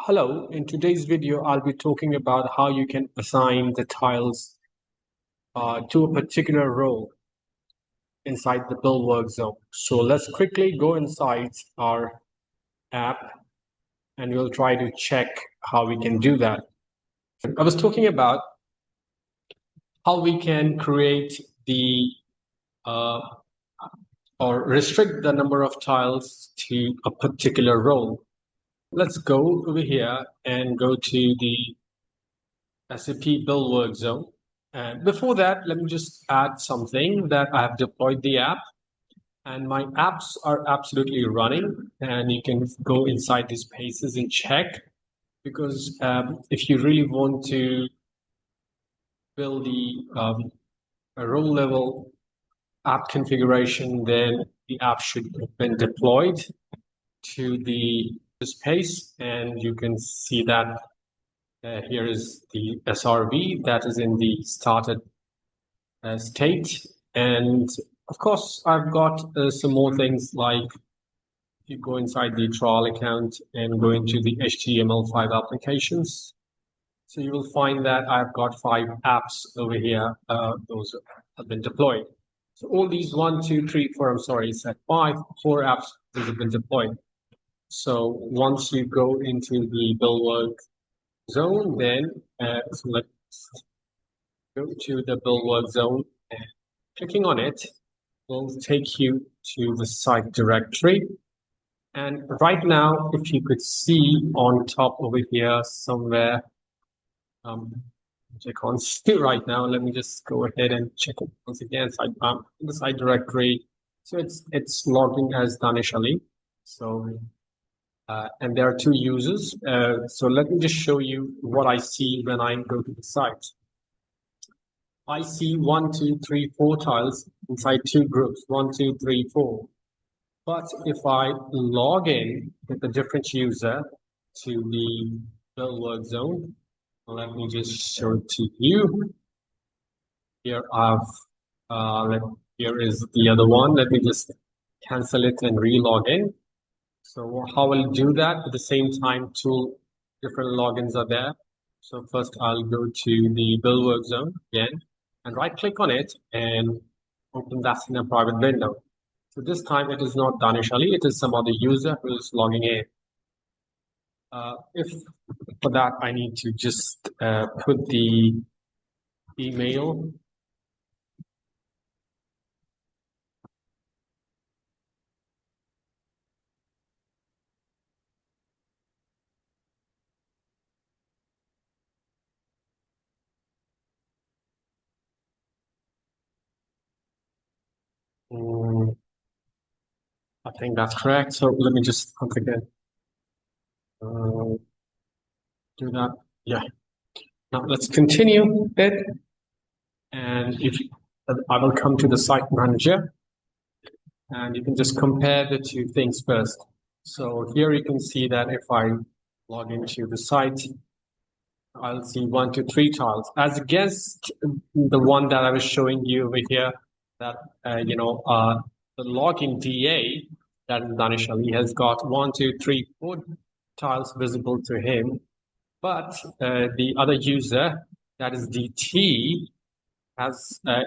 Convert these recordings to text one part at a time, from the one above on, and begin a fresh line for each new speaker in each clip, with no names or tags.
Hello, in today's video, I'll be talking about how you can assign the tiles to a particular role inside the build work zone. So let's quickly go inside our app and we'll try to check how we can do that. I was talking about how we can create the or restrict the number of tiles to a particular role. Let's go over here and go to the SAP build work zone. And before that, let me just add something that I have deployed the app and my apps are absolutely running, and you can go inside these pages and check, because if you really want to build the a role level app configuration, then the app should have been deployed to this page, and you can see that here is the SRV that is in the started state. And of course, I've got some more things, like if you go inside the trial account and go into the HTML5 applications, so you will find that I've got 5 apps over here. Those have been deployed. So all these 1, 2, 3, 4, I'm sorry, it's at 4 apps that have been deployed. So once you go into the build work zone, then so let's go to the build work zone, and clicking on it will take you to the site directory. And right now, if you could see on top over here somewhere, which I can't see right now, let me just go ahead and check it once again. So I'm in the site directory, so it's logging as Danish Ali. So and there are 2 users. So let me just show you what I see when I go to the site. I see 1, 2, 3, 4 tiles inside 2 groups, 1, 2, 3, 4. But if I log in with a different user to the build work zone, let me just show it to you. Here here is the other one. Let me just cancel it and re-log in. So how I'll do that, at the same time, 2 different logins are there. So first I'll go to the build work zone again and right click on it and open that in a private window. So this time it is not Danish Ali, it is some other user who is logging in. If for that I need to just put the email. I think that's correct. So let me just once again do that. Yeah. Now let's continue it. And if I will come to the site manager, and you can just compare the 2 things first. So here you can see that if I log into the site, I'll see 1, 2, 3 tiles as against the one that I was showing you over here, that the login DA that is Danish Ali has got 1, 2, 3, 4 tiles visible to him, but the other user, that is DT,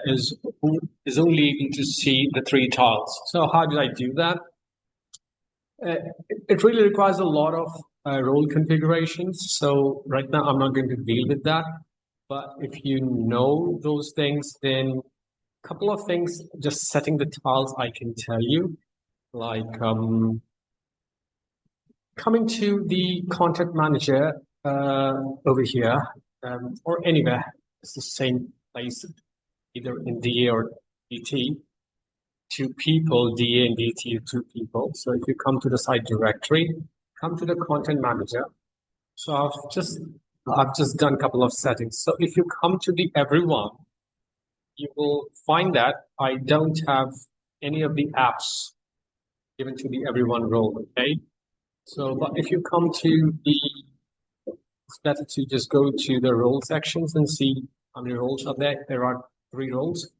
is only able to see the 3 tiles. So how did I do that? It really requires a lot of role configurations. So right now I'm not going to deal with that. But if you know those things, then a couple of things, just setting the tiles, I can tell you, like coming to the content manager over here, or anywhere, it's the same place, either in DA or DT. 2 people, DA and DT are 2 people. So if you come to the site directory, come to the content manager. So I've just done a couple of settings. So if you come to the everyone, you will find that I don't have any of the apps given to the everyone role. Okay. So, but if you come to it's better to just go to the role sections and see how many roles are there. There are 3 roles: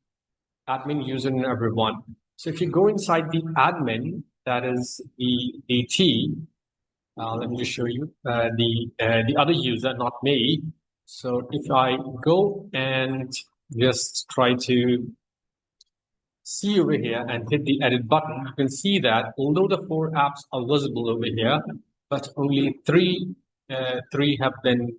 admin, user, and everyone. So if you go inside the admin, that is the DT, Let me just show you the other user, not me. So if I go and just try to see over here and hit the edit button, you can see that although the 4 apps are visible over here, but only three have been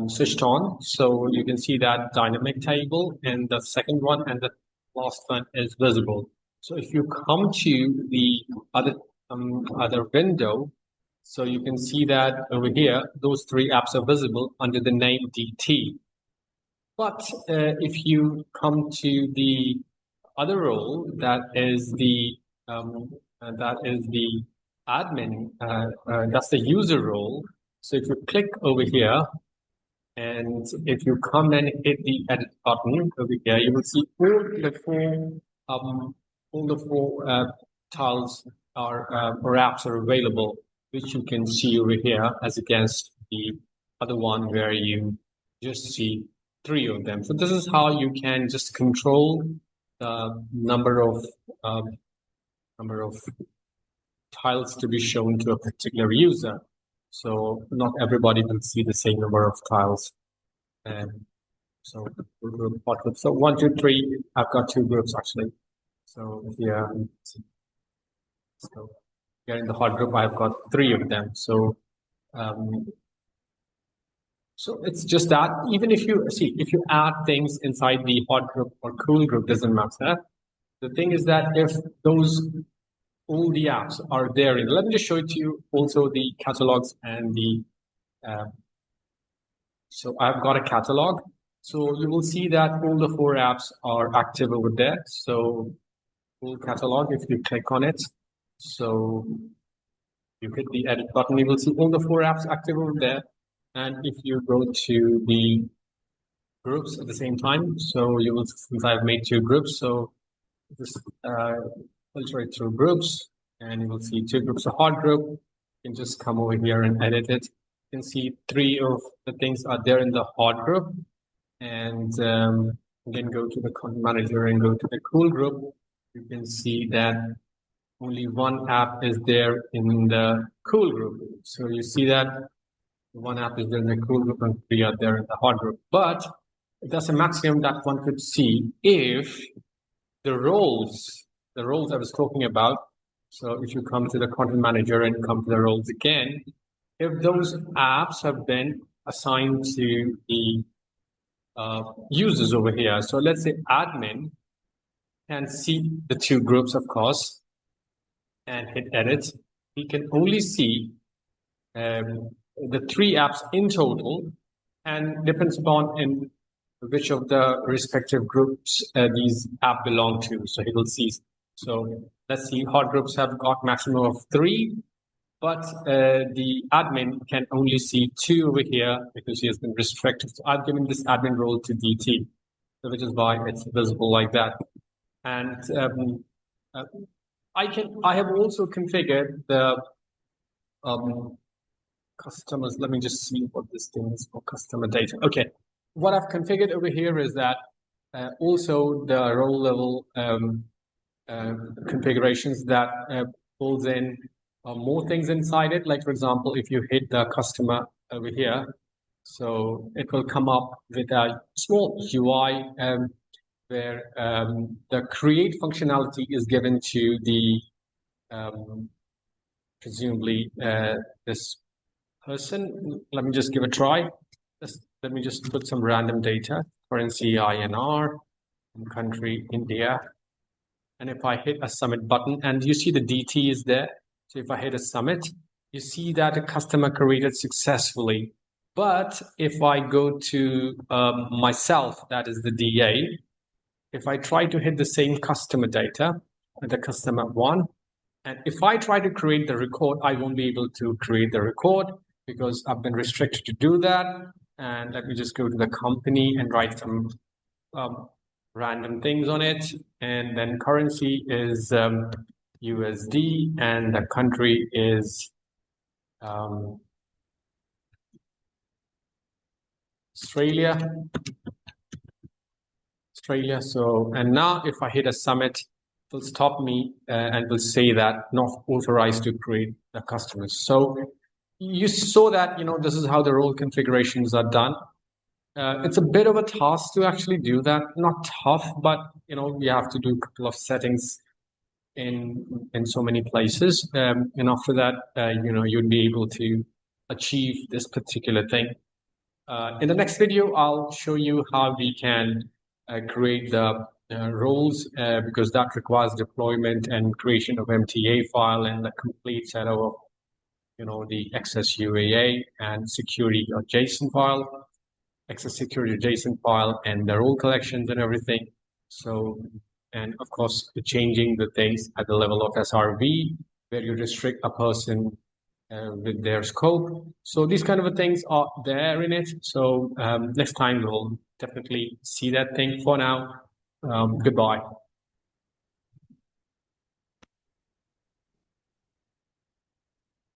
switched on. So you can see that dynamic table, and the second one and the last one is visible. So if you come to the other window, so you can see that over here, those 3 apps are visible under the name DT. But if you come to the other role, that is the admin, that's the user role. So if you click over here, and if you come and hit the edit button over here, you will see all the four tiles or apps are available, which you can see over here as against the other one where you just see 3 of them. So this is how you can just control the number of tiles to be shown to a particular user. So not everybody will see the same number of tiles. So group, hot group. So 1, 2, 3. I've got 2 groups actually. So here, so here in the hot group, I've got 3 of them. So so it's just that even if you add things inside the hot group or cool group, doesn't matter. The thing is that if all the apps are there, let me just show it to you also the catalogs and the so I've got a catalog. So you will see that all the 4 apps are active over there. So full catalog, if you click on it, so you hit the edit button, you will see all the 4 apps active over there. And if you go to the groups at the same time, so you will, since I've made 2 groups, so just filter it through groups, and you will see 2 groups. A hot group, you can just come over here and edit it. You can see 3 of the things are there in the hot group, and again go to the content manager and go to the cool group. You can see that only 1 app is there in the cool group. So you see that 1 app is there in the cool group and 3 are there in the hot group. But that's a maximum that one could see if the roles I was talking about. So if you come to the content manager and come to the roles again, if those apps have been assigned to the users over here. So let's say admin can see the 2 groups, of course, and hit edit. He can only see the 3 apps in total, and depends upon in which of the respective groups these apps belong to. So he will see. So let's see, hot groups have got maximum of 3, but the admin can only see 2 over here because he has been restricted. So I've given this admin role to DT, so which is why it's visible like that. And I have also configured the customers. Let me just see what this thing is for, customer data. Okay, what I've configured over here is that also the role level configurations that pulls in more things inside it. Like for example, if you hit the customer over here, so it will come up with a small UI where the create functionality is given to the presumably this person. Let me just give a try. Let me just put some random data, currency INR, country India. And if I hit a submit button, and you see the DT is there. So if I hit a submit, you see that a customer created successfully. But if I go to myself, that is the DA, if I try to hit the same customer data, the customer 1, and if I try to create the record, I won't be able to create the record because I've been restricted to do that. And let me just go to the company and write some random things on it. And then currency is USD, and the country is Australia. So, and now if I hit a submit, it will stop me and will say that not authorized to create the customers. So you saw that, this is how the role configurations are done. It's a bit of a task to actually do that. Not tough, but you have to do a couple of settings in so many places, and after that, you'd be able to achieve this particular thing. In the next video, I'll show you how we can create the roles, because that requires deployment and creation of MTA file and the complete setup of the access UAA and security JSON file, access security JSON file, and the role collections and everything. So, and of course, changing the things at the level of SRV, where you restrict a person with their scope. So these kind of things are there in it. So next time we'll definitely see that thing. For now, goodbye.